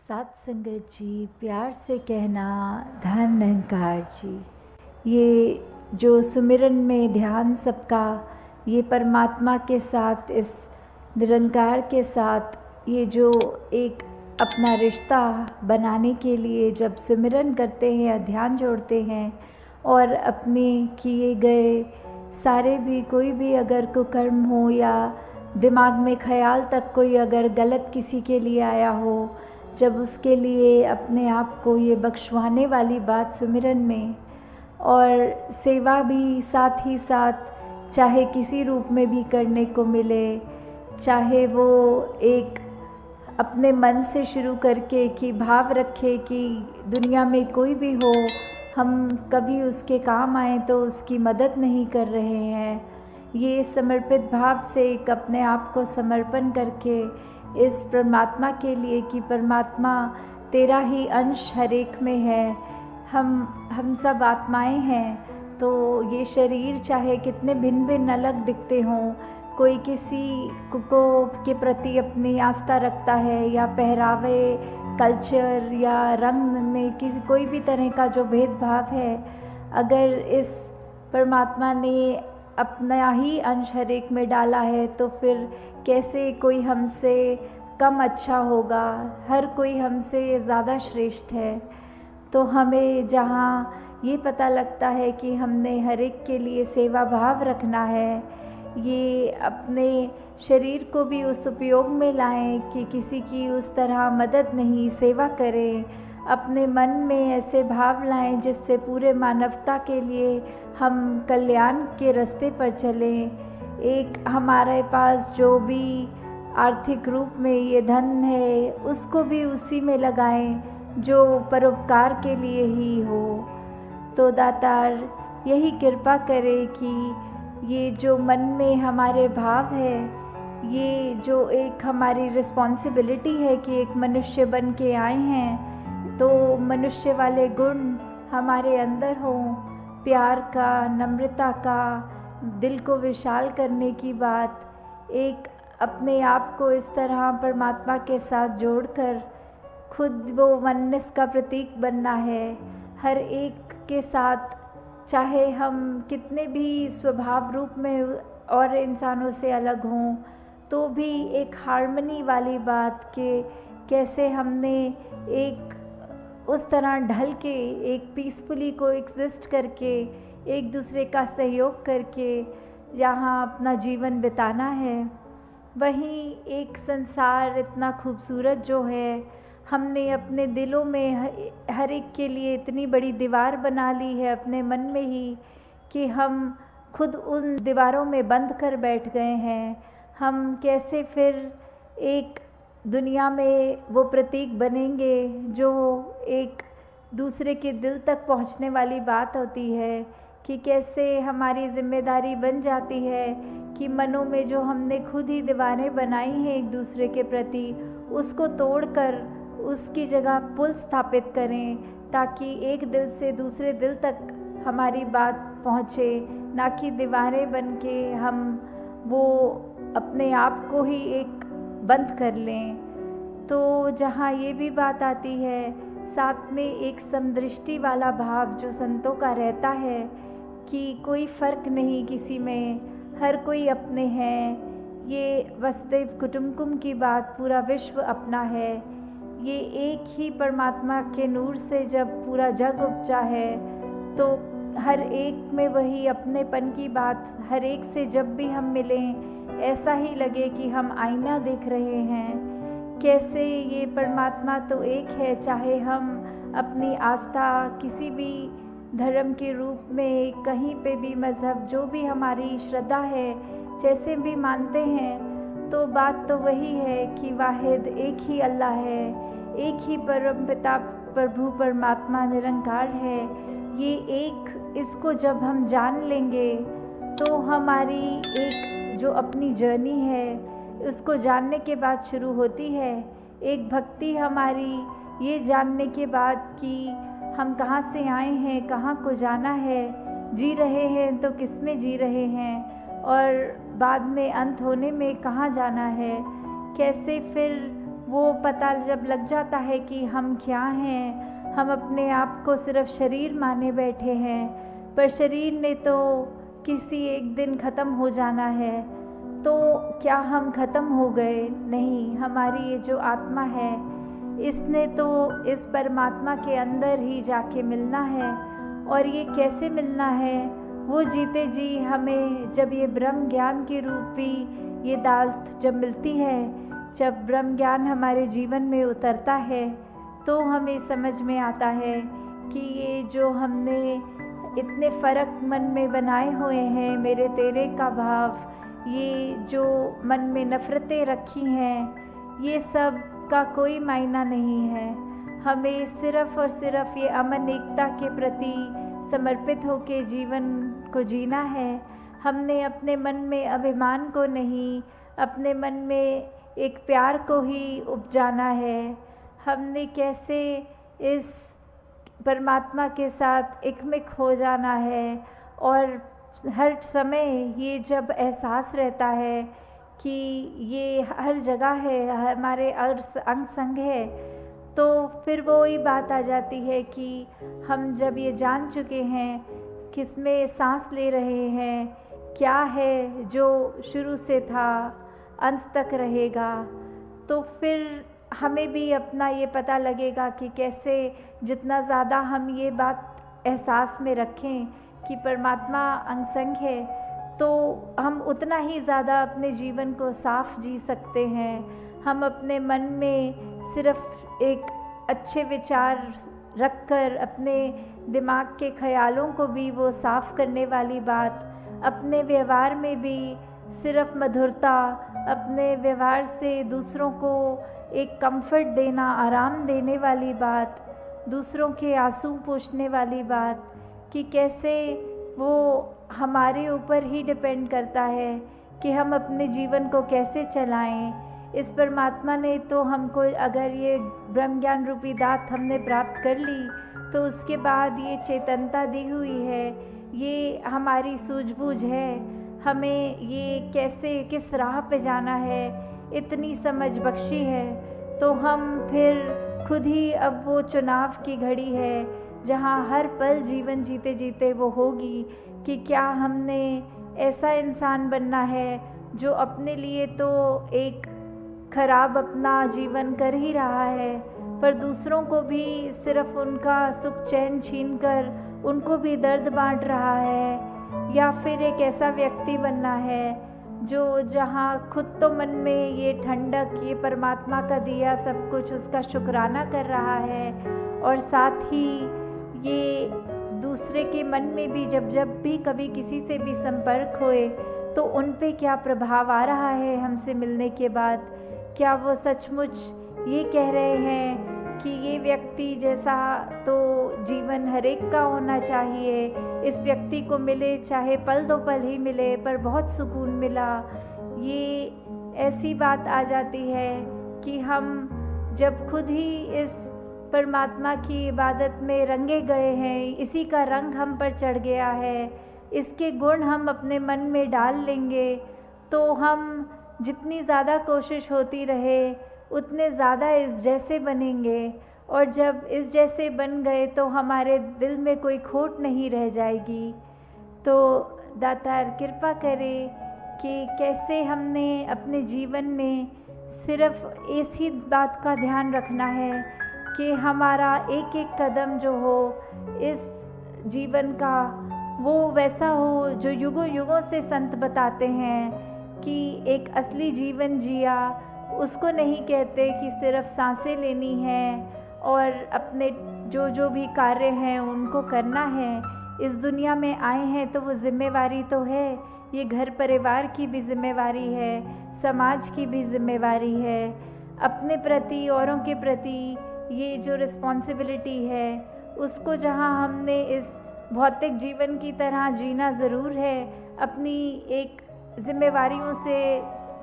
सात संगत जी, प्यार से कहना धन निरंकार जी। ये जो सुमिरन में ध्यान सबका, ये परमात्मा के साथ, इस निरंकार के साथ ये जो एक अपना रिश्ता बनाने के लिए जब सुमिरन करते हैं या ध्यान जोड़ते हैं और अपने किए गए सारे भी कोई भी अगर कुकर्म हो या दिमाग में ख्याल तक कोई अगर गलत किसी के लिए आया हो, जब उसके लिए अपने आप को ये बख्शवाने वाली बात सुमिरन में और सेवा भी साथ ही साथ चाहे किसी रूप में भी करने को मिले, चाहे वो एक अपने मन से शुरू करके कि भाव रखे कि दुनिया में कोई भी हो, हम कभी उसके काम आए तो उसकी मदद नहीं कर रहे हैं। ये समर्पित भाव से एक अपने आप को समर्पण करके इस परमात्मा के लिए कि परमात्मा तेरा ही अंश हर एक में है, हम सब आत्माएं हैं। तो ये शरीर चाहे कितने भिन्न भिन्न अलग दिखते हों, कोई किसी को के प्रति अपनी आस्था रखता है या पहरावे, कल्चर या रंग में किसी कोई भी तरह का जो भेदभाव है, अगर इस परमात्मा ने अपना ही अंश हर एक में डाला है तो फिर कैसे कोई हमसे कम अच्छा होगा। हर कोई हमसे ज़्यादा श्रेष्ठ है। तो हमें जहाँ ये पता लगता है कि हमने हर एक के लिए सेवा भाव रखना है, ये अपने शरीर को भी उस उपयोग में लाएं कि किसी की उस तरह मदद नहीं, सेवा करें। अपने मन में ऐसे भाव लाएं जिससे पूरे मानवता के लिए हम कल्याण के रास्ते पर चलें। एक हमारे पास जो भी आर्थिक रूप में ये धन है, उसको भी उसी में लगाएं जो परोपकार के लिए ही हो। तो दातार यही कृपा करे कि ये जो मन में हमारे भाव है, ये जो एक हमारी रिस्पॉन्सिबिलिटी है कि एक मनुष्य बन के आए हैं, तो मनुष्य वाले गुण हमारे अंदर हों, प्यार का, नम्रता का, दिल को विशाल करने की बात, एक अपने आप को इस तरह परमात्मा के साथ जोड़कर खुद वो वननेस का प्रतीक बनना है। हर एक के साथ चाहे हम कितने भी स्वभाव रूप में और इंसानों से अलग हों, तो भी एक हार्मनी वाली बात के कैसे हमने एक उस तरह ढल के एक पीसफुली को एग्जिस्ट करके एक दूसरे का सहयोग करके जहाँ अपना जीवन बिताना है। वहीं एक संसार इतना खूबसूरत जो है, हमने अपने दिलों में हर एक के लिए इतनी बड़ी दीवार बना ली है अपने मन में ही कि हम खुद उन दीवारों में बंद कर बैठ गए हैं। हम कैसे फिर एक दुनिया में वो प्रतीक बनेंगे जो एक दूसरे के दिल तक पहुंचने वाली बात होती है, कि कैसे हमारी जिम्मेदारी बन जाती है कि मनों में जो हमने खुद ही दीवारें बनाई हैं एक दूसरे के प्रति, उसको तोड़कर उसकी जगह पुल स्थापित करें ताकि एक दिल से दूसरे दिल तक हमारी बात पहुँचे, ना कि दीवारें बन के हम वो अपने आप को ही एक बंद कर लें। तो जहाँ ये भी बात आती है, साथ में एक समदृष्टि वाला भाव जो संतों का रहता है कि कोई फ़र्क नहीं किसी में, हर कोई अपने हैं। ये वसुदैव कुटुम्बकम की बात, पूरा विश्व अपना है। ये एक ही परमात्मा के नूर से जब पूरा जग उपजा है, तो हर एक में वही अपनेपन की बात, हर एक से जब भी हम मिलें ऐसा ही लगे कि हम आईना देख रहे हैं। कैसे ये परमात्मा तो एक है, चाहे हम अपनी आस्था किसी भी धर्म के रूप में, कहीं पे भी मज़हब, जो भी हमारी श्रद्धा है, जैसे भी मानते हैं, तो बात तो वही है कि वाहिद एक ही अल्लाह है, एक ही परम पिता प्रभु परमात्मा निरंकार है। ये एक, इसको जब हम जान लेंगे तो हमारी एक जो अपनी जर्नी है उसको जानने के बाद शुरू होती है। एक भक्ति हमारी ये जानने के बाद कि हम कहाँ से आए हैं, कहाँ को जाना है, जी रहे हैं तो किस में जी रहे हैं, और बाद में अंत होने में कहाँ जाना है। कैसे फिर वो पता जब लग जाता है कि हम क्या हैं, हम अपने आप को सिर्फ शरीर माने बैठे हैं, पर शरीर ने तो किसी एक दिन ख़त्म हो जाना है, तो क्या हम ख़त्म हो गए? नहीं, हमारी ये जो आत्मा है इसने तो इस परमात्मा के अंदर ही जाके मिलना है। और ये कैसे मिलना है? वो जीते जी हमें जब ये ब्रह्म ज्ञान की रूपी ये दालत जब मिलती है, जब ब्रह्म ज्ञान हमारे जीवन में उतरता है, तो हमें समझ में आता है कि ये जो हमने इतने फ़र्क मन में बनाए हुए हैं, मेरे तेरे का भाव, ये जो मन में नफ़रतें रखी हैं, ये सब का कोई मायना नहीं है। हमें सिर्फ़ और सिर्फ़ ये अमन एकता के प्रति समर्पित होकर जीवन को जीना है। हमने अपने मन में अभिमान को नहीं, अपने मन में एक प्यार को ही उपजाना है। हमने कैसे इस परमात्मा के साथ एकमिक हो जाना है, और हर समय ये जब एहसास रहता है कि ये हर जगह है, हमारे अंग संग है, तो फिर वो ही बात आ जाती है कि हम जब ये जान चुके हैं किसमें सांस ले रहे हैं, क्या है जो शुरू से था अंत तक रहेगा, तो फिर हमें भी अपना ये पता लगेगा कि कैसे जितना ज़्यादा हम ये बात एहसास में रखें कि परमात्मा अंग संग है, तो हम उतना ही ज़्यादा अपने जीवन को साफ जी सकते हैं। हम अपने मन में सिर्फ एक अच्छे विचार रखकर अपने दिमाग के ख्यालों को भी वो साफ करने वाली बात, अपने व्यवहार में भी सिर्फ मधुरता, अपने व्यवहार से दूसरों को एक कंफर्ट देना, आराम देने वाली बात, दूसरों के आंसू पोंछने वाली बात, कि कैसे वो हमारे ऊपर ही डिपेंड करता है कि हम अपने जीवन को कैसे चलाएं। इस परमात्मा ने तो हमको अगर ये ब्रह्म ज्ञान रूपी दात हमने प्राप्त कर ली, तो उसके बाद ये चेतनता दी हुई है, ये हमारी सूझबूझ है, हमें ये कैसे किस राह पे जाना है, इतनी समझ बख्शी है। तो हम फिर खुद ही अब वो चुनाव की घड़ी है जहाँ हर पल जीवन जीते जीते वो होगी कि क्या हमने ऐसा इंसान बनना है जो अपने लिए तो एक खराब अपना जीवन कर ही रहा है, पर दूसरों को भी सिर्फ उनका सुख चैन छीन कर उनको भी दर्द बांट रहा है, या फिर एक ऐसा व्यक्ति बनना है जो जहाँ खुद तो मन में ये ठंडक, ये परमात्मा का दिया सब कुछ उसका शुक्राना कर रहा है, और साथ ही ये दूसरे के मन में भी जब जब भी कभी किसी से भी संपर्क होए तो उन पे क्या प्रभाव आ रहा है हमसे मिलने के बाद, क्या वो सचमुच ये कह रहे हैं कि ये व्यक्ति जैसा तो जीवन हर एक का होना चाहिए, इस व्यक्ति को मिले चाहे पल दो पल ही मिले पर बहुत सुकून मिला। ये ऐसी बात आ जाती है कि हम जब खुद ही इस परमात्मा की इबादत में रंगे गए हैं, इसी का रंग हम पर चढ़ गया है, इसके गुण हम अपने मन में डाल लेंगे, तो हम जितनी ज़्यादा कोशिश होती रहे उतने ज़्यादा इस जैसे बनेंगे, और जब इस जैसे बन गए तो हमारे दिल में कोई खोट नहीं रह जाएगी। तो दातार कृपा करे कि कैसे हमने अपने जीवन में सिर्फ इसी बात का ध्यान रखना है कि हमारा एक एक कदम जो हो इस जीवन का वो वैसा हो जो युगों युगों से संत बताते हैं कि एक असली जीवन जिया उसको नहीं कहते कि सिर्फ सांसें लेनी है और अपने जो जो भी कार्य हैं उनको करना है। इस दुनिया में आए हैं तो वो जिम्मेवारी तो है, ये घर परिवार की भी जिम्मेवारी है, समाज की भी जिम्मेवारी है, अपने प्रति औरों के प्रति ये जो रिस्पॉन्सिबिलिटी है उसको जहाँ हमने इस भौतिक जीवन की तरह जीना ज़रूर है, अपनी एक जिम्मेवारियों से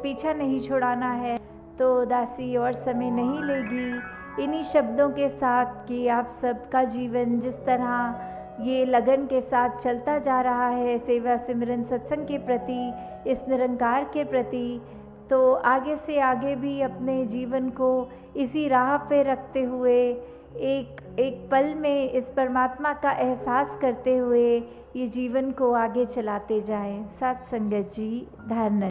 पीछा नहीं छुड़ाना है। तो दासी और समय नहीं लेगी इन्हीं शब्दों के साथ कि आप सबका जीवन जिस तरह ये लगन के साथ चलता जा रहा है सेवा सिमरन सत्संग के प्रति, इस निरंकार के प्रति, तो आगे से आगे भी अपने जीवन को इसी राह पे रखते हुए एक एक पल में इस परमात्मा का एहसास करते हुए ये जीवन को आगे चलाते जाएं। सत्संगत जी, धारणा।